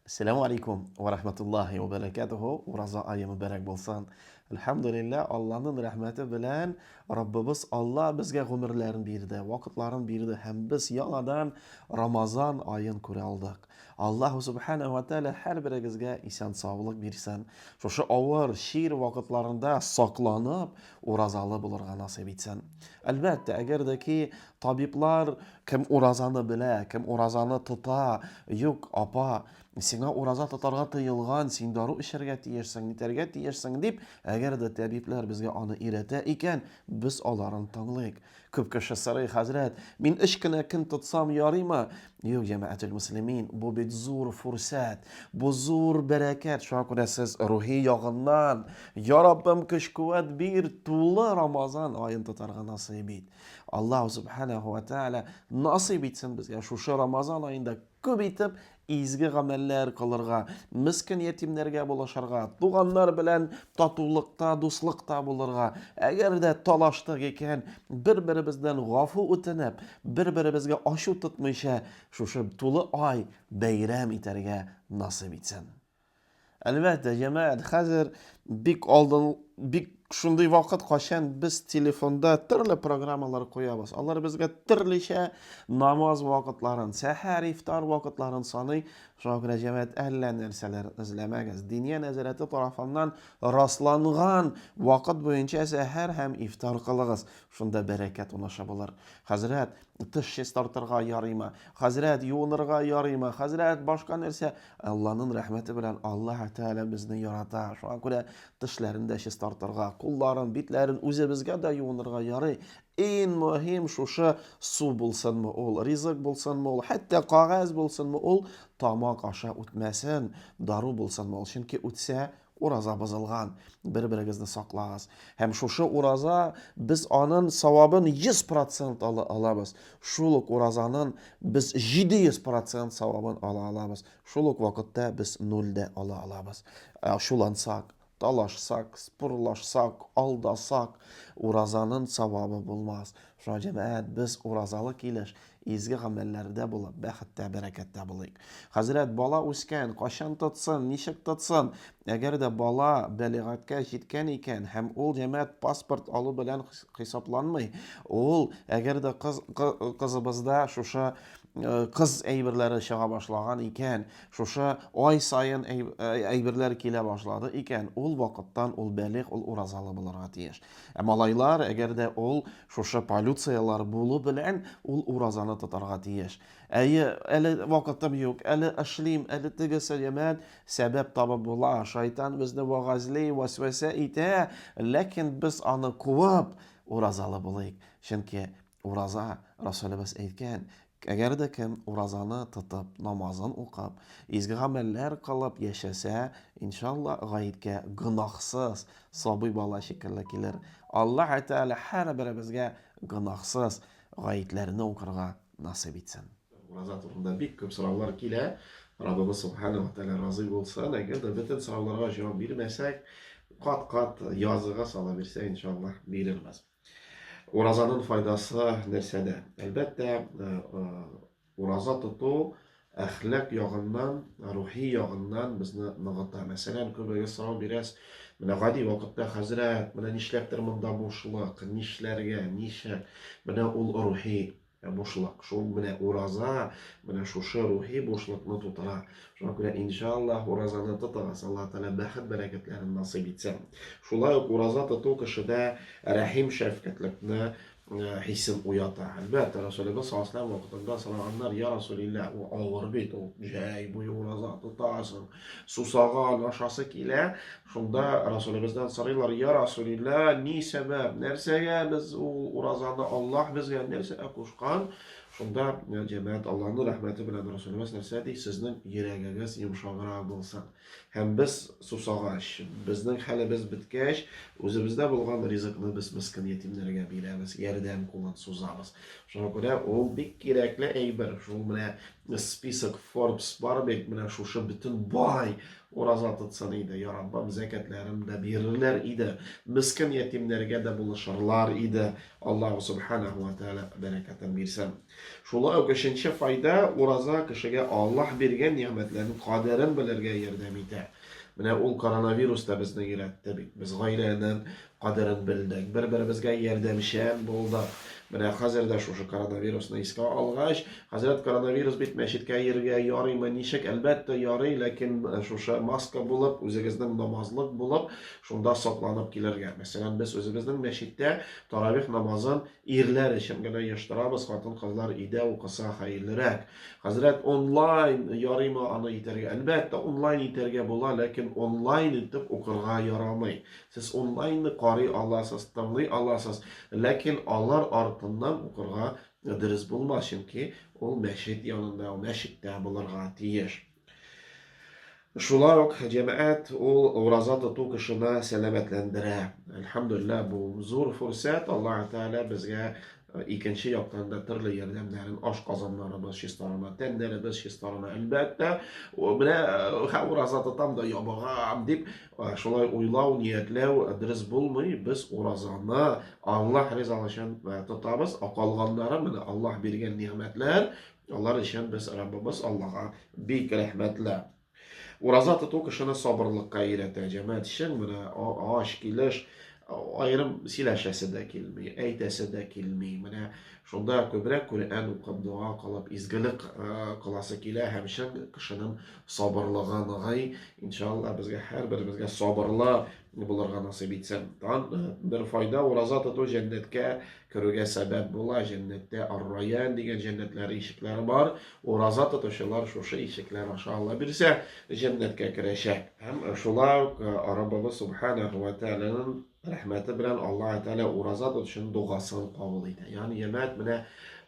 Assalamu alaikum wa rahmatullahi wa barakatuhu. Urazа айы мүбәрәк булсын. Alhamdulillah, Allah'ın rəhməti белән Rabbimiz Allah безгә гомерләрен бирде, вакытларын бирде һәм без яңадан Рамазан айын күрә алдык. Аллаһу субханаһу ва тааля һәрберегезгә исән саулык бирсен. Шушы авыр, шир вакытларында сакланып, уразалы булырга насыйп итсен. Әлбәттә, әгәр дә ки табиблар кем уразаны белә, кем уразаны тота, юк, апа, сиңа ураза тотарга тыелган, син дару эчәргә тиешсең, нитәргә тиешсең дип, әгәр дә табиблар безгә аны өйрәтә икән, без аларын тыңлыйк. Күп кеше сорый: "Хәзрәт, мин 3 кенә көн тотсам ярыймы?" Юк, җәмәгател муслимин, бу бит зур фурсат, бу зур бәрәкәт. Шуңа күрә сез рухи ягыннан, "Я Раббым, көч-куәт бир, тулы Рамазан аен тотарга насыйп ит." Аллаһу субханаһу ва тааля насыйп итсен безгә шушы Рамазан аенда күп итеп изге гамәлләр кылырга, мискин ятимнәргә булышырга, туганнар белән татулыкта, дуслыкта булырга. Әгәр дә талаштык икән, бер-беребездән гафу үтенеп, бер-беребезгә ачу тотмыйча, шушы тулы ай бәйрәм итәргә насыйп итсен. Әлбәттә, җәмәгать, хәзер бик шундый вакыт качан без телефонда төрле программалар куябыз. Алар безгә төрлечә намаз вакытларын, сәхәр, ифтар вакытларын саный. Шуңа күрә җәмәгать, әллә нәрсәләр эзләмәгез. Диния нәзарәте тарафыннан расланган вакыт буенча сәхәр һәм ифтар кылыгыз. Шунда бәрәкәт унаша булыр. Хәзрәт, теш чистартырга ярыймы? Хәзрәт, юынырга ярыймы? Хәзрәт, башка нәрсә? Аллаһның рәхмәте белән Аллаһ Тәгалә безне ярата. Шуңа күрә тешләрен дә чистартырга, кулларын, битләрен үзебезгә дә юынырга ярый. Иң мөһим шушы су булсынмы ул, ризык булсынмы ул, хәтта кагаз булсынмы ул, тамак аша үтмәсен, дару булсынмы ул. Чөнки үтсә, ураза бозылган. Бер-берегезне саклагыз. Һәм шушы ураза без аның савабын 100% алабыз. Шул ук уразаның без 700% савабын ала алабыз. Шул ук вакытта без 0 дә ала алабыз. Шулансак, талашсак, спорлашсак, алдасак, уразаның савабы булмас. Шуңа җәмәгать, без уразалы килеш изге гамәлләрдә булып, бәхеттә, бәрәкәттә булыйк. Хәзрәт, бала үскән, качан тотсын, ничек тотсын? Әгәр дә бала бәлигатькә җиткән икән һәм ул җәмәгать паспорт алу белән хисапланмый, ул әгәр дә кызыбызда шушы кыз әйберләре чыга башлаган икән, шушы ай сайын әйберләр килә башлады икән, ул вакыттан ул бәлиг, ул уразалы булырга тиеш. Ә малайлар, әгәр дә ул шушы полюциялар булу белән ул уразаны тотарга тиеш. Әйе, әле вакытым юк, әле эшлим, әле тегесе җәмәгать сәбәп табып була. Шайтан безне вагазлый, васвәсә итә, ләкин без аны куып уразалы булыйк. Чөнки ураза, Расулыбыз әйткән, әгәр дә кем уразаны тотып, намазын укып, изге гамәлләр кылып яшәсә, иншалла гаеткә гөнаһсыз сабый бала шикелле килер. Аллаһ Тәгалә һәрберебезгә гөнаһсыз гаетләрне укырга насыйп итсен. Ураза турында бик күп сораулар килә. Раббыбыз Субханаһу ва Тәгалә разый булсын. Әгәр дә бөтен сорауларга җавап бирмәсәк, кат-кат языга сала бирсә, иншалла бирербез. Уразаның файдасы нәрсәдә? Әлбәттә, ураза тоту әхлак ягыннан, рухи ягыннан безне ныгыта. Мәсәлән, күбегез сорау бирәс, менә гади вакытта хәзрәт, менә нишләптер монда бушлык, нишләргә, ничек? Менә ул рухи бушлык. Шул менә ураза, менә шушы рухи бушлыкны тутыра. Шуңа күрә иншалла уразаны тотыгыз. Аллаһ Тәгалә бәхет бәрәкәтләрен насыйп итсен. Шулай ук ураза тоту кешедә рәхим шәфкатьлекне хисен уята. Әлбәттә, Расулыбыз саллаллаһу алейһи вакытында сораганнар: "Я Расулилла, ул авыр бит, ул җәй буе ураза тотасың, сусаган, ашасы килә." Шунда Расулыбыздан сорыйлар: "Я Расулилла, ни сәбәп? Нәрсәгә без ул уразаны Аллаһ безгә нәрсәгә кушкан?" Шунда җәмәгать, Аллаһның рәхмәте белән Расулыбыз нәрсә ди? Сезнең йөрәгегез йомшаграк булсын. Һәм без сусагач, безнең хәлебез беткәч, үзебездә булган ризыкны без мискин ятимнәргә бирәбез, ярдәм кулын сузабыз. Шуңа күрә ул бик кирәкле әйбер. Шул менә список Forbes бар бит, менә шушы бөтен бай ураза тотсын иде. Я Раббым, зәкатларын да бирерләр иде. Мискин ятимнәргә дә булышырлар иде. Аллаһу субханаһу ва тааля бәрәкәтен бирсен. Шулай ук өченче файда, ураза кешегә Аллаһ биргән ниъмәтләрнең кадерен белергә ярдәм итә. Менә ул коронавирус та безне өйрәтте бит. Без гаиләнең кадерен белдек. Бер-беребезгә ярдәмчән булдык. Менә хәзер дә шушы коронавирусны искә алгач, хәзрәт коронавирус бит мәчеткә йөрергә ярыймы, ничек? Әлбәттә ярый, ләкин шушы маска булып, үзегезнең намазлык булып, шунда сакланып килергә. Мәсәлән, без үзебезнең мәчеттә таравих намазын ирләр өчен генә оештырабыз, хатын-кызлар өйдә укыса хәерлерәк. Хәзрәт онлайн ярыймы аны итәргә? Әлбәттә онлайн итәргә була, ләкин онлайн итеп укырга ярамый. Сез онлайнны карый аласыз, тыңлый аласыз, ләкин алар артыннан укырга дөрес булмас, чөнки ул мәчет янында, ул мәчеттә булырга тиеш. Шулай ук җәмәгать ул ураза тоту кешене сәламәтләндерә. Әлхәмдүлилләh, бу зур фурсат. Аллаһ Тәгалә безгә икенче яктан да төрле ярдәмнәрен, ашказаннарыбыз чистарына, тәннәребез чистарына, әлбәттә, менә ураза тотам да ябыгам дип, шулай уйлау, ниятләү дөрес булмый. Без уразаны Аллаһ ризалыгы өчен тотабыз. Калганнары менә Аллаһ биргән ниъмәтләр, алар өчен без Раббыбыз Аллаһка бик рәхмәтле. Ураза тоту кешене сабырлыкка өйрәтә. Җәмәгать өчен менә аш килеш аерым сөйләшәсе дә килми, әйтәсе дә килми. Менә шунда күбрәк Коръән укып, дуа кылып, изгелек кыласы килә һәм шуң кешенең сабырлыгы ныгый. Иншалла безгә һәрберебезгә сабырлы булырга насыйп итсен. Бер файда, ураза тоту җәннәткә керүгә сәбәп була. Җәннәттә Ар-Райян дигән җәннәтләр ишекләре бар. Ураза тотучылар шушы ишекләр аша Алла бирсә җәннәткә керәчәк. Һәм шулай ук Раббыбыз Субханаһу ва Тааляның рәхмәте белән Аллаһ Тәгалә ураза тотучының дугасын кабул итә. Ягъни җәмәгать менә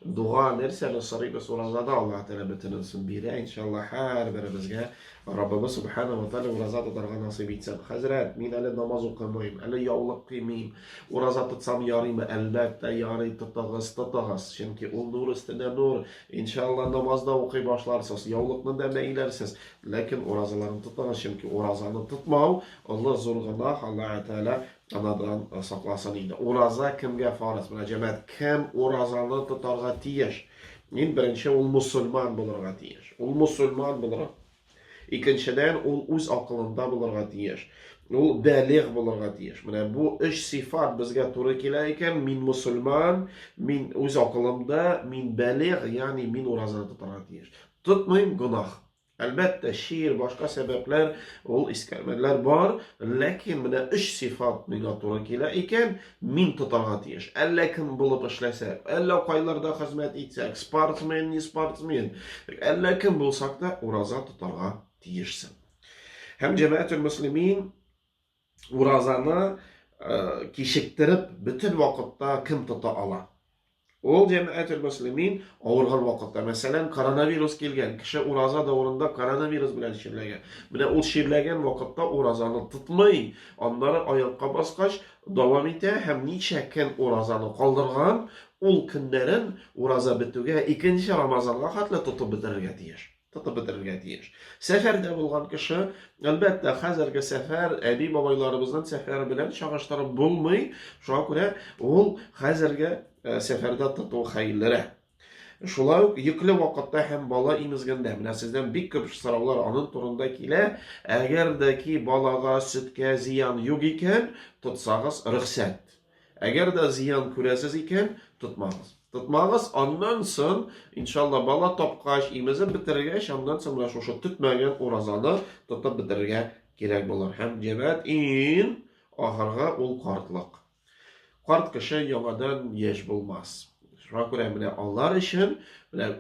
дуга нәрсәне сорыйбыз уразада, Аллаһ Тәгалә бөтенесен бирә. Иншалла һәрберебезгә Раббыбыз Субханаһу ва Тааля ураза тотарга насыйп итсен. Хәзрәт, мин әле намаз укымыйм, әле яулык кыймыйм. Ураза тотсам ярыймы? Әлбәттә ярый, тотыгыз. Чөнки ул нур өстенә нур. Иншалла намазда укый башларсыз, яулыкны да мәйләрсез. Ләкин уразаларны тотыгыз, чөнки уразаны тотмау Аллаһ зур гынах. Аллаһ Тәгалә анадан сакласын иде. Ураза кемгә фарыз? Менә җәмәгать, кем уразаны тотарга тиеш? Мин беренче ул мусульман булырга тиеш. Ул мусульман булырга. Икенчедән, ул үз акылында булырга тиеш. Ул бәлигъ булырга тиеш. Менә бу өч сифат безгә туры килә икән. Мин мусульман, мин үз акылымда, мин бәлигъ, ягъни мин уразаны тотарга тиеш. Тотмыйм, гынах. Әлбәттә, шир, башка сәбәпләр, ул искәрмәләр бар, ләкин менә өч сифат миңа туры килә икән, мин тотарга тиеш. Әллә кем булып эшләсәк, әллә кайларда хезмәт итсәк, спортсмен, не спортсмен, әллә кем булсак та ураза тотарга тиешсең. Һәм җәмәгатьул муслимин уразаны кичектереп бөтен вакытта кем тота ала? Ул җәмәгатьул муслимин авырган вакытта, мәсәлән, коронавирус килгән, кеше ураза дәврында коронавирус белән ширләгән. Менә ул ширләгән вакытта уразаны тотмый, аннары аякка баскач дәвам итә һәм ничә көн уразаны калдырган, ул көннәрен ураза бетүгә, икенче Рамазанга хәтле тотып бетерергә тиеш. Сәфәрдә булган кеше, әлбәттә, хәзерге сәфәр әби бабайларыбызның сәфәре белән чагыштырып булмый. Шуңа күрә ул хәзерге сәфәрдә тоту хәерлерәк. Шулай ук йөкле вакытта һәм бала имезгәндә, менә сездән бик күп сораулар аның турында килә. Әгәр дә ки балага сөткә зыян юк икән, тотсагыз рөхсәт. Әгәр дә зыян күрәсез икән, тотмагыз. Тотмагыз, аннан соң, иншалла, бала тапкач, имезеп бетергәч, аннан соң менә шушы тотмаган уразаны тотып бетергә кирәк булыр. Һәм җәмәгать, иң ахыргы ул картлык. Карт кеше яңадан яшь булмас. Шуңа күрә менә алар өчен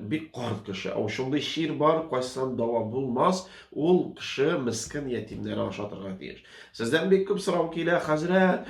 бик карт кеше. Шундай шир бар, кайсан дава булмас, ул кеше мискин ятимнәр ашатырга тиеш. Сездән бик күп сорау килә, хәзрәт,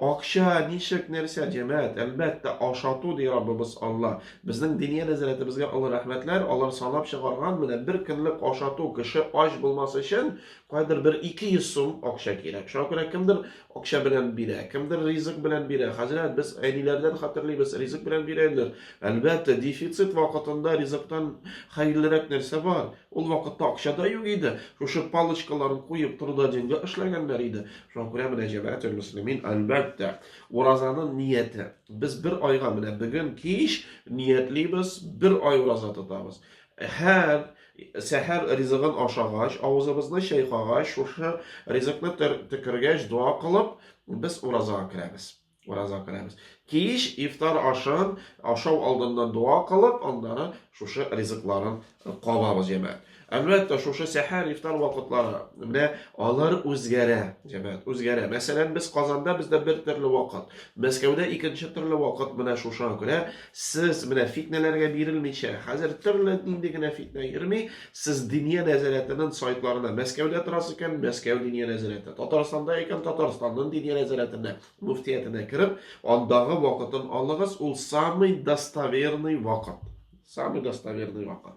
акча, ничек, нәрсә? Җәмәгать, әлбәттә, ашату ди Раббыбыз Алла. Безнең дини нәзарәтебезгә Алла рәхмәтләр, алар санап чыгарган, менә бер көнлек ашату, кеше ач булмас өчен кайдыр бер 200 сум акча кирәк. Шуңа күрә кемдер акча белән бирә, кемдер ризык белән бирә. Хәзрәт, без әниләрдән хәтерлибез, ризык белән бирәләр. Әлбәттә, дефицит вакыты вакытында ризыктан хәерлерәк нәрсә бар? Ул вакытта акча да юк иде. Шушы палочкаларын куеп труда деньгә эшләгәннәр иде. Шуңа күрә менә җәмәгатьел мөслимин, әлбәттә, уразаның нияте. Без бер айга менә бүген кич ниятлибез, бер ай ураза тотабыз. Һәр сәхәр ризыгын ашагач, авызыбызны чайкагач, шушы ризыкны төкергәч, дуа кылып, без уразага керәбез. Уразага керәбез. Кич ифтар ашын ашау алдыннан дуа кылып, аннары шушы ризыкларын кабабыз җәмәгать. Әлбәттә, шушы сәхәр ифтар вакытлары, менә алар үзгәрә, җәмәгать, үзгәрә. Мәсәлән, без Казанда бездә бер төрле вакыт, Мәскәүдә икенче төрле вакыт, менә шуша күрә, сез менә фитнәләргә бирелмичә, хәзер төрле нинди генә фитнә йөрми, сез Диния нәзарәтенең сайтларына, Мәскәүдә торасы икән, Мәскәү Диния нәзарәте, Татарстанда икән, Татарстанның Диния нәзарәтенә, муфтиятенә кирип, андагы вакытын алыгыз, ул самый достоверный вакыт. Самый достоверный вакыт.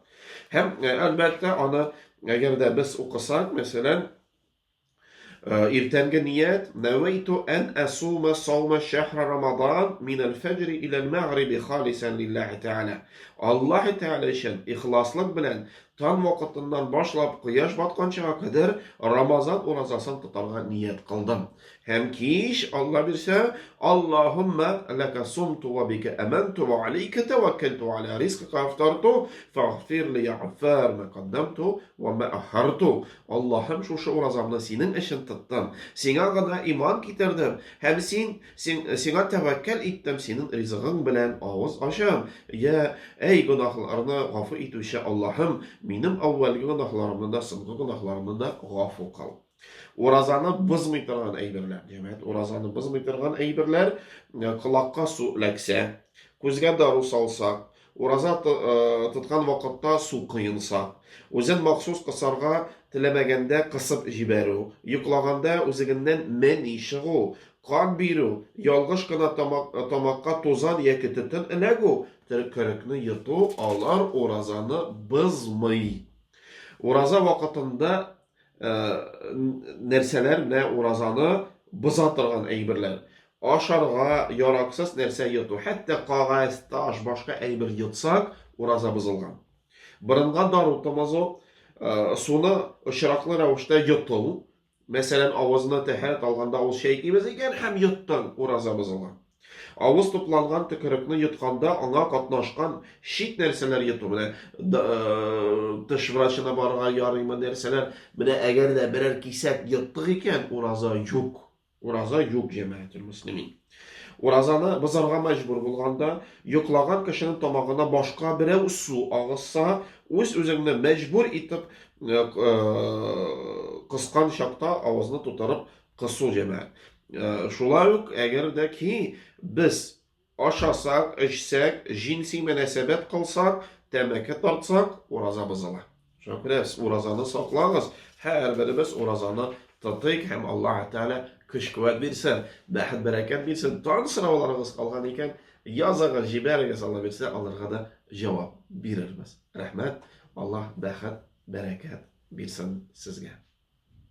Һәм әлбәттә аны әгәр дә без укысак, мәсәлән, иртәнге ният навайту ан асума саума шахра рамадан мин аль-фаджр ила аль-магриби халисан лиллаһи тәала. Аллаһ тәала өчен ихласлык белән таң вакытыннан башлап кояш батканчага кадәр Рамазан уразасын тотарга ният кылдым. Һәм кич Алла бирсә, Аллаһумма лака сумту ва бика аманту ва алейка таваккалту ала ризқика афтарту фагфир ли афар ма каддамту ва ма ахарту. Аллаһым, шушы уразамны синең өчен тоттым. Сиңа гына иман китердем. Һәм сиңа тәвәккәл иттем, синең ризыгың белән авыз ачам. Я эй гынаһларны гафу итүче Аллаһым, минем әүвәлге гынаһларымны да, соңгы гынаһларымны да гафу кыл. Уразаны бозмый торган әйберләр, җәмәгать, уразаны бозмый торган әйберләр, колакка су ләксә, күзгә дару салсак, ураза тоткан вакытта су кыенса, үзен махсус кысарга теләмәгәндә кысып җибәрү, йоклаганда үзегеннән мәни чыгу, кан бирү, ялгыш кына тамакка тузан яки төтен эләгү, теркерекне йоту, алар уразаны бозмый. Ураза вакытында нәрсәләр менә уразаны боза торган әйберләр. Ашарга яраксыз нәрсә йоту, хәтта кагаз, таш, башка әйбер йотсак, ураза бозылган. Борынга дару тамазу, суны очраклы рәвештә йоту, мәсәлән, авызны тәһарәт алганда ул шәйкибез икән, һәм йоттың, ураза бозылган. Авыз тупланган төкерекне йотканда аңа катнашкан шит нәрсәләр йоту, менә теш врачына барырга ярыймы нәрсәләр, менә әгәр дә берәр кисәк йоттык икән, ураза юк. Ураза юк, җәмәгатьел муслимин. Уразаны бозарга мәҗбүр булганда, йоклаган кешенең тамагына башка берәү су агызса, үз-үзеңне мәҗбүр итеп кыскан чакта авызны тутырып кысу, җәмәгать. Шулай ук әгәр дә ки без ашасак, эчсәк, җинси мөнәсәбәт кылсак, тәмәке тартсак, ураза бозыла. Шуңа күрә уразаны саклагыз, һәрберебез уразаны тотыйк, һәм Аллаһ Тәала көч-куәт бирсен, бәхет бәрәкәт бирсен. Таң сорауларыгыз калган икән, языгыз, җибәрегез, Алла бирсә, аларга да җавап бирербез. Рәхмәт, Аллаһ бәхет, бәрәкәт бирсен сезгә.